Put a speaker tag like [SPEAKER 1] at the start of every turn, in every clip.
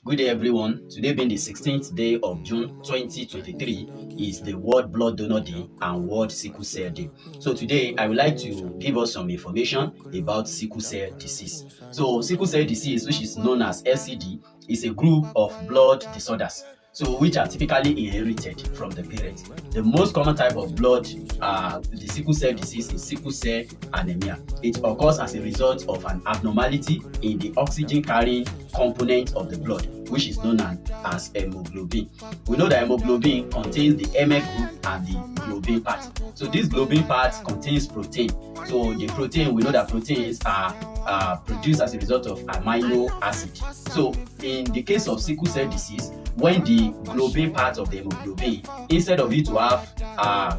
[SPEAKER 1] Good day, everyone. Today being the 16th day of June 2023 is the World Blood Donor Day and World Sickle Cell Day. So today I would like to give us some information about sickle cell disease. So sickle cell disease, which is known as SCD, is a group of blood disorders, so which are typically inherited from the parents. The most common type of blood, the sickle cell disease, is sickle cell anemia. It occurs as a result of an abnormality in the oxygen carrying component of the blood, which is known as hemoglobin. We know that hemoglobin contains the Mf group and the globin part. So this globin part contains protein. So the protein, we know that proteins are produced as a result of amino acid. So in the case of sickle cell disease, when the globin part of the hemoglobin, instead of it to have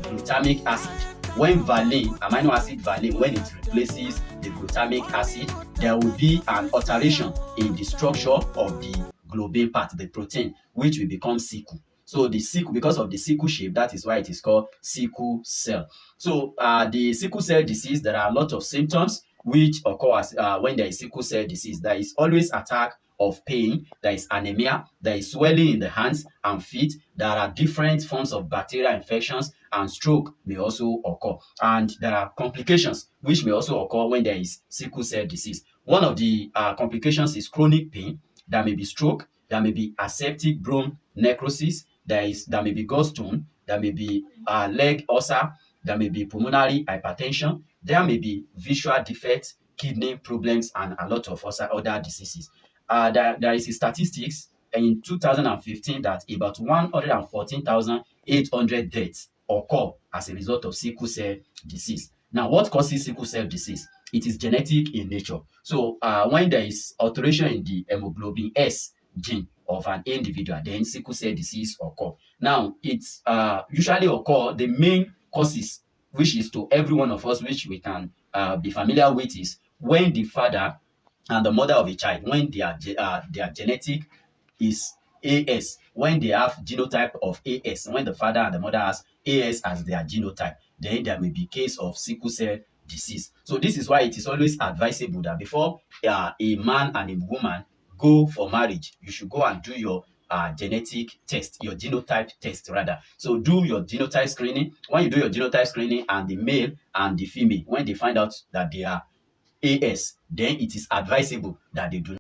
[SPEAKER 1] glutamic acid, when valine, amino acid valine, when it replaces the glutamic acid, there will be an alteration in the structure of the globin part, the protein, which will become sickle. So the sickle, because of the sickle shape, that is why it is called sickle cell. So the sickle cell disease, there are a lot of symptoms which occur as, when there is sickle cell disease. There is always attack of pain, there is anemia, there is swelling in the hands and feet, there are different forms of bacterial infections, and stroke may also occur. And there are complications which may also occur when there is sickle cell disease. One of the complications is chronic pain. There may be stroke, there may be aseptic bone necrosis, there may be gallstone, there may be leg ulcer, there may be pulmonary hypertension, there may be visual defects, kidney problems, and a lot of other diseases. There is a statistics in 2015 that about 114,800 deaths occur as a result of sickle cell disease. Now, what causes sickle cell disease? It is genetic in nature. So when there is alteration in the hemoglobin S gene of an individual, then sickle cell disease occur. Now, it's usually occur, the main causes, which is to every one of us, which we can be familiar with, is when the father and the mother of a child, when their genetic is AS, when they have genotype of AS, when the father and the mother has AS as their genotype, then there may be case of sickle cell disease. So this is why it is always advisable that before a man and a woman go for marriage, you should go and do your genetic test, your genotype test rather. So do your genotype screening. When you do your genotype screening and the male and the female, when they find out that they are AS, then it is advisable that they do